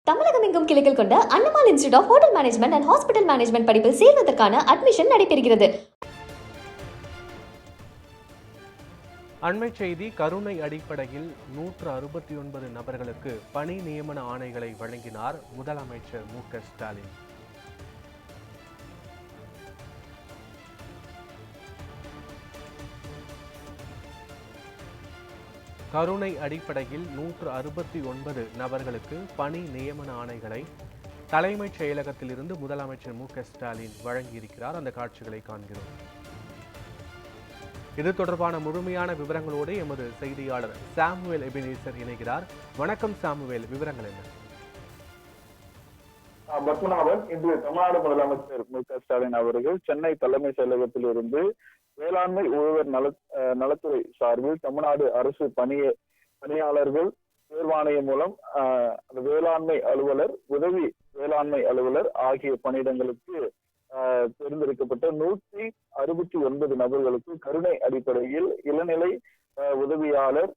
தமிழகம் எங்கும் கிளைகள் கொண்ட அண்ணமால் institute of hotel management and hospital management படிப்பில் சேர்வதற்கான அட்மிஷன் நடைபெறுகிறது. அண்மை செய்தி. கருணை அடிப்படையில் 169 நபர்களுக்கு பணி நியமன ஆணைகளை வழங்கினார் முதலமைச்சர் மு.க. ஸ்டாலின். கருணை அடிப்படையில் 169 நபர்களுக்கு பணி நியமன ஆணைகளை தலைமைச் செயலகத்திலிருந்து முதலமைச்சர் மு.க. ஸ்டாலின் வழங்கியிருக்கிறார். அந்த காட்சிகளை காண்கிறோம். இது தொடர்பான முழுமையான விவரங்களோடு எமது செய்தியாளர் சாமுவேல் எபினேசர் இணைகிறார். வணக்கம் சாமுவேல், விவரங்கள் என்ன? பத்மநாபன், இன்று தமிழ்நாடு முதலமைச்சர் மு.க. ஸ்டாலின் அவர்கள் சென்னை தலைமை செயலகத்திலிருந்து வேளாண்மை உழவர் நலத்துறை சார்பில் தமிழ்நாடு அரசு பணியாளர்கள் தேர்வாணையம் மூலம் வேளாண்மை அலுவலர், உதவி வேளாண்மை அலுவலர் ஆகிய பணியிடங்களுக்கு தேர்ந்தெடுக்கப்பட்ட 169 நபர்களுக்கு கருணை அடிப்படையில் இளநிலை உதவியாளர்,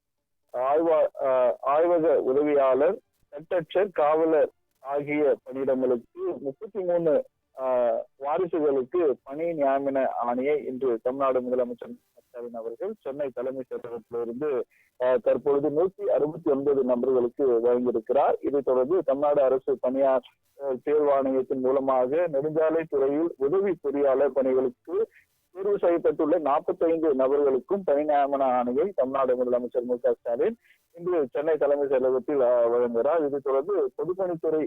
ஆய்வக உதவியாளர், கட்டற்ற காவலர் ஆகிய பணியிடங்களுக்கு 33 வாரிசுகளுக்கு பணி நியமன ஆணையை இன்று தமிழ்நாடு முதலமைச்சர் ஸ்டாலின் அவர்கள் சென்னை தலைமை செயலகத்திலிருந்து தற்பொழுது 169 நபர்களுக்கு வழங்கியிருக்கிறார். இதைத் தொடர்ந்து தமிழ்நாடு அரசு பணியாளர் தேர்வாணையத்தின் மூலமாக நெடுஞ்சாலை துறையில் உதவி பொறியாளர் பணிகளுக்கு தேர்வு செய்யப்பட்டுள்ள 45 நபர்களுக்கும் பணி நியமன ஆணையை தமிழ்நாடு முதலமைச்சர் மு.க. ஸ்டாலின் இன்று சென்னை தலைமை செயலகத்தில் வழங்குகிறார். இதைத் தொடர்ந்து பொதுப்பணித்துறை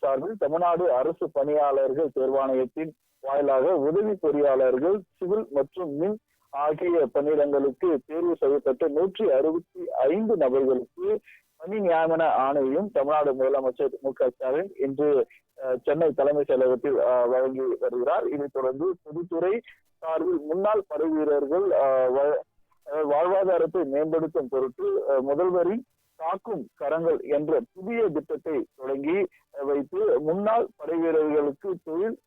சார்பில் தமிழ்நாடு அரசு பணியாளர்கள் தேர்வாணையத்தின் வாயிலாக உதவி பொறியாளர்கள், சிவில் மற்றும் மின் ஆகிய பணியிடங்களுக்கு தேர்வு செய்யப்பட்ட 165 நபர்களுக்கு பணி நியமன ஆணையையும் தமிழ்நாடு முதலமைச்சர் மு.க. ஸ்டாலின் இன்று சென்னை தலைமை செயலகத்தில் வழங்கி வருகிறார். இதைத் தொடர்ந்து பொதுத்துறை சார்பில் முன்னாள் படை வீரர்கள் வாழ்வாதாரத்தை மேம்படுத்தும் பொருட்டு முதல்வரின் காக்கும் கரங்கள் என்ற புதிய திட்டத்தை தொடங்கி வைத்து முன்னாள் படை வீரர்களுக்கு தொழில்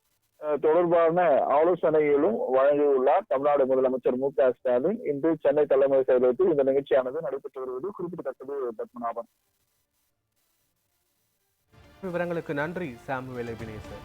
தொடர்பான ஆலோசனைகளும் வழங்கியுள்ளார் தமிழ்நாடு முதலமைச்சர் மு.க. ஸ்டாலின். இன்று சென்னை தலைமை செயலகத்தில் இந்த நிகழ்ச்சியானது நடைபெற்று வருவது குறிப்பிடத்தக்கது. பத்மநாபன், விவரங்களுக்கு நன்றி சாமுவேல் எபினேசர்.